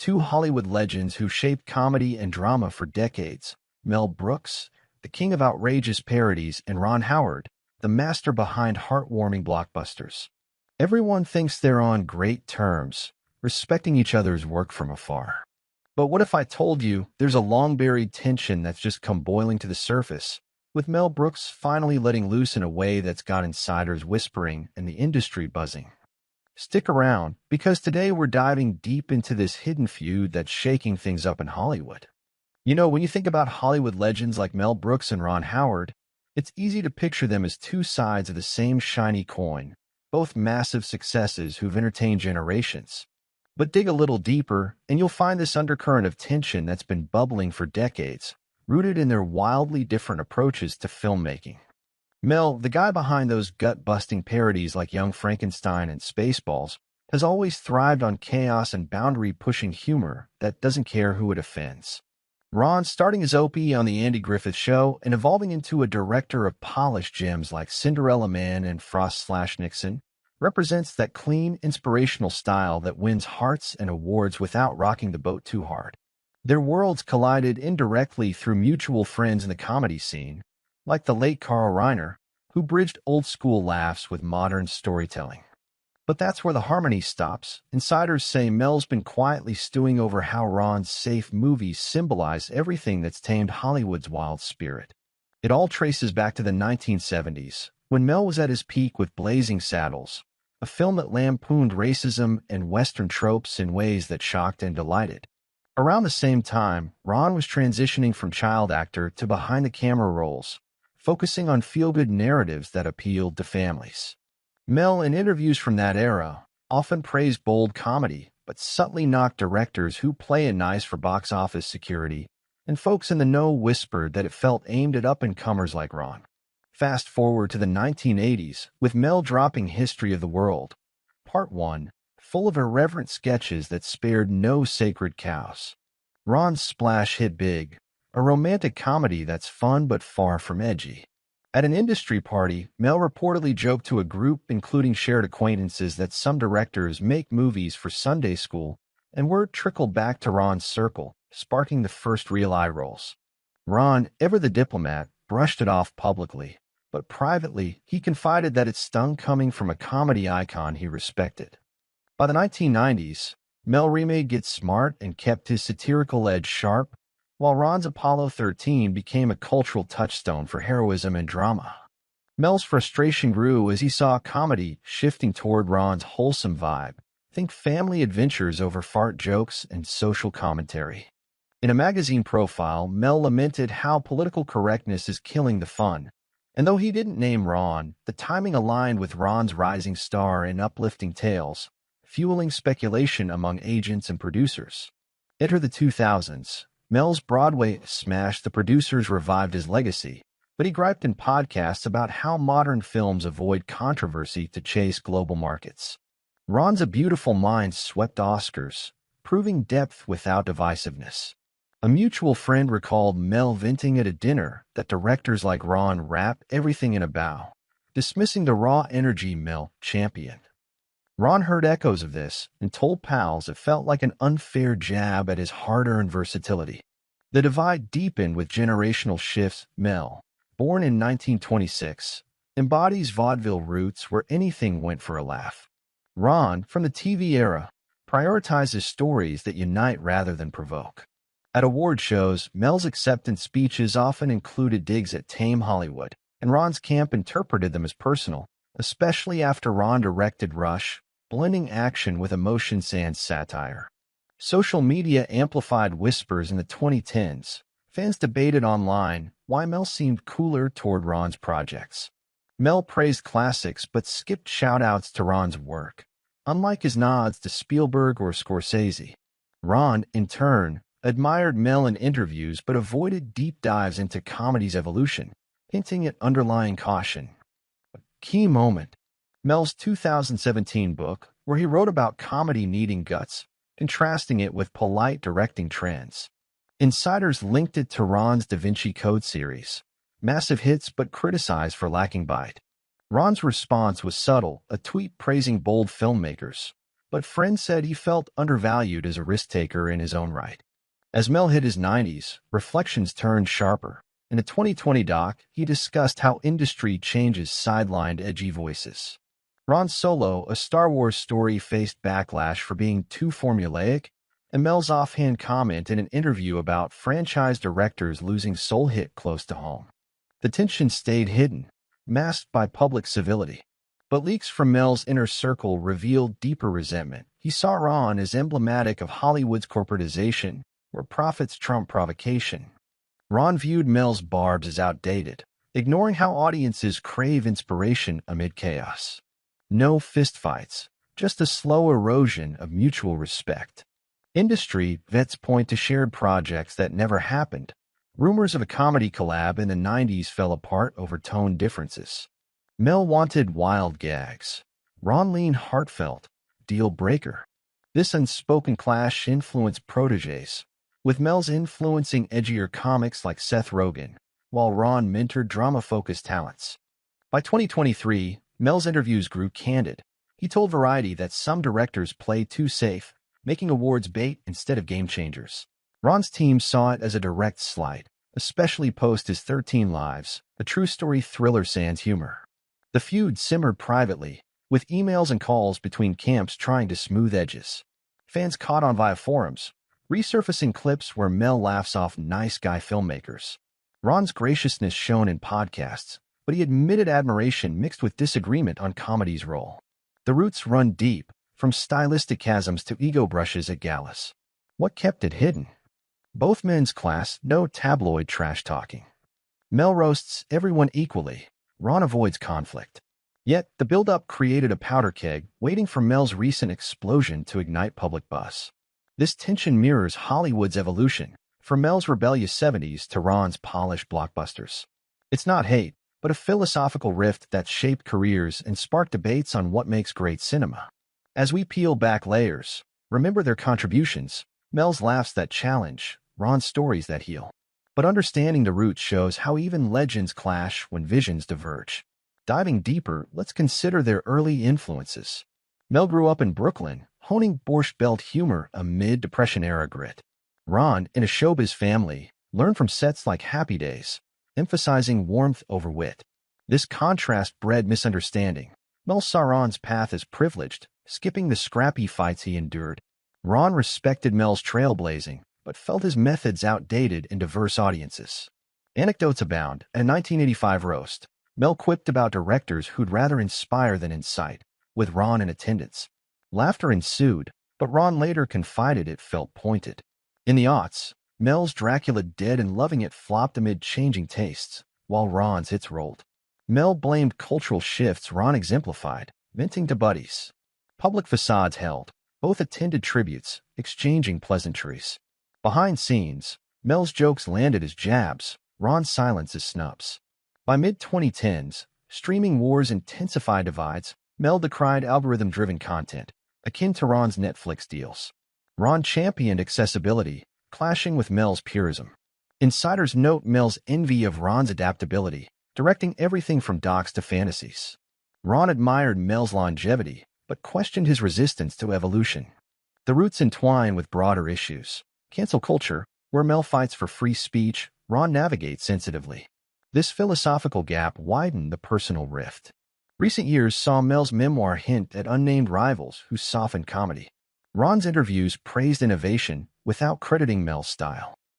two Hollywood legends who shaped comedy and drama for decades: Mel Brooks, the king of outrageous parodies, and Ron Howard, the master behind heartwarming blockbusters. Everyone thinks they're on great terms, respecting each other's work from afar. But what if I told you there's a long-buried tension that's just come boiling to the surface, with Mel Brooks finally letting loose in a way that's got insiders whispering and the industry buzzing? Stick around, because today we're diving deep into this hidden feud that's shaking things up in Hollywood. When you think about Hollywood legends like Mel Brooks and Ron Howard, it's easy to picture them as two sides of the same shiny coin, both massive successes who've entertained generations. But dig a little deeper, and you'll find this undercurrent of tension that's been bubbling for decades, rooted in their wildly different approaches to filmmaking. Mel, the guy behind those gut-busting parodies like Young Frankenstein and Spaceballs, has always thrived on chaos and boundary-pushing humor that doesn't care who it offends. Ron, starting as Opie on The Andy Griffith Show and evolving into a director of polished gems like Cinderella Man and Frost/Nixon, represents that clean, inspirational style that wins hearts and awards without rocking the boat too hard. Their worlds collided indirectly through mutual friends in the comedy scene, like the late Carl Reiner, who bridged old-school laughs with modern storytelling. But that's where the harmony stops. Insiders say Mel's been quietly stewing over how Ron's safe movies symbolize everything that's tamed Hollywood's wild spirit. It all traces back to the 1970s, when Mel was at his peak with Blazing Saddles, a film that lampooned racism and Western tropes in ways that shocked and delighted. Around the same time, Ron was transitioning from child actor to behind-the-camera roles, focusing on feel-good narratives that appealed to families. Mel, in interviews from that era, often praised bold comedy, but subtly knocked directors who play it nice for box office security, and folks in the know whispered that it felt aimed at up-and-comers like Ron. Fast forward to the 1980s, with Mel dropping History of the World, Part 1, full of irreverent sketches that spared no sacred cows. Ron's splash hit big, a romantic comedy that's fun but far from edgy. At an industry party, Mel reportedly joked to a group including shared acquaintances that some directors make movies for Sunday school, and word trickled back to Ron's circle, sparking the first real eye rolls. Ron, ever the diplomat, brushed it off publicly, but privately, he confided that it stung coming from a comedy icon he respected. By the 1990s, Mel remade Get Smart and kept his satirical edge sharp, while Ron's Apollo 13 became a cultural touchstone for heroism and drama. Mel's frustration grew as he saw comedy shifting toward Ron's wholesome vibe. Think family adventures over fart jokes and social commentary. In a magazine profile, Mel lamented how political correctness is killing the fun, and though he didn't name Ron, the timing aligned with Ron's rising star in uplifting tales, fueling speculation among agents and producers. Enter the 2000s. Mel's Broadway smash The Producers revived his legacy, but he griped in podcasts about how modern films avoid controversy to chase global markets. Ron's A Beautiful Mind swept Oscars, proving depth without divisiveness. A mutual friend recalled Mel venting at a dinner that directors like Ron wrap everything in a bow, dismissing the raw energy Mel championed. Ron heard echoes of this and told pals it felt like an unfair jab at his hard-earned versatility. The divide deepened with generational shifts. Mel, born in 1926, embodies vaudeville roots where anything went for a laugh. Ron, from the TV era, prioritizes stories that unite rather than provoke. At award shows, Mel's acceptance speeches often included digs at tame Hollywood, and Ron's camp interpreted them as personal, especially after Ron directed Rush, blending action with emotion sans satire. Social media amplified whispers in the 2010s. Fans debated online why Mel seemed cooler toward Ron's projects. Mel praised classics but skipped shout-outs to Ron's work, unlike his nods to Spielberg or Scorsese. Ron, in turn, admired Mel in interviews but avoided deep dives into comedy's evolution, hinting at underlying caution. A key moment: Mel's 2017 book, where he wrote about comedy needing guts, contrasting it with polite directing trends. Insiders linked it to Ron's Da Vinci Code series, massive hits but criticized for lacking bite. Ron's response was subtle, a tweet praising bold filmmakers, but friends said he felt undervalued as a risk-taker in his own right. As Mel hit his 90s, reflections turned sharper. In a 2020 doc, he discussed how industry changes sidelined edgy voices. Ron Solo, a Star Wars story, faced backlash for being too formulaic, and Mel's offhand comment in an interview about franchise directors losing soul hit close to home. The tension stayed hidden, masked by public civility. But leaks from Mel's inner circle revealed deeper resentment. He saw Ron as emblematic of Hollywood's corporatization, where profits trump provocation. Ron viewed Mel's barbs as outdated, ignoring how audiences crave inspiration amid chaos. No fistfights, just a slow erosion of mutual respect. Industry vets point to shared projects that never happened. Rumors of a comedy collab in the 90s fell apart over tone differences. Mel wanted wild gags. Ron leaned heartfelt, deal breaker. This unspoken clash influenced protégés, with Mel's influencing edgier comics like Seth Rogen, while Ron mentored drama-focused talents. By 2023, Mel's interviews grew candid. He told Variety that some directors play too safe, making awards bait instead of game changers. Ron's team saw it as a direct slight, especially post his 13 Lives, a true story thriller sans humor. The feud simmered privately, with emails and calls between camps trying to smooth edges. Fans caught on via forums, resurfacing clips where Mel laughs off nice guy filmmakers. Ron's graciousness shone in podcasts, but he admitted admiration mixed with disagreement on comedy's role. The roots run deep, from stylistic chasms to ego brushes at galas. What kept it hidden? Both men's class, no tabloid trash talking. Mel roasts everyone equally. Ron avoids conflict. Yet, the build-up created a powder keg waiting for Mel's recent explosion to ignite public buzz. This tension mirrors Hollywood's evolution, from Mel's rebellious 70s to Ron's polished blockbusters. It's not hate, but a philosophical rift that shaped careers and sparked debates on what makes great cinema. As we peel back layers, remember their contributions, Mel's laughs that challenge, Ron's stories that heal. But understanding the roots shows how even legends clash when visions diverge. Diving deeper, let's consider their early influences. Mel grew up in Brooklyn, honing Borscht Belt humor amid Depression-era grit. Ron, in a showbiz family, learned from sets like Happy Days, emphasizing warmth over wit. This contrast bred misunderstanding. Mel saw Ron's path as privileged, skipping the scrappy fights he endured. Ron respected Mel's trailblazing, but felt his methods outdated in diverse audiences. Anecdotes abound. In a 1985 roast, Mel quipped about directors who'd rather inspire than incite, with Ron in attendance. Laughter ensued, but Ron later confided it felt pointed. In the aughts, Mel's Dracula Dead and Loving It flopped amid changing tastes, while Ron's hits rolled. Mel blamed cultural shifts Ron exemplified, venting to buddies. Public facades held. Both attended tributes, exchanging pleasantries. Behind scenes, Mel's jokes landed as jabs, Ron's silence as snubs. By mid-2010s, streaming wars intensified divides. Mel decried algorithm-driven content, akin to Ron's Netflix deals. Ron championed accessibility, clashing with Mel's purism. Insiders note Mel's envy of Ron's adaptability, directing everything from docs to fantasies. Ron admired Mel's longevity, but questioned his resistance to evolution. The roots entwine with broader issues. Cancel culture, where Mel fights for free speech, Ron navigates sensitively. This philosophical gap widened the personal rift. Recent years saw Mel's memoir hint at unnamed rivals who softened comedy. Ron's interviews praised innovation without crediting Mel's style.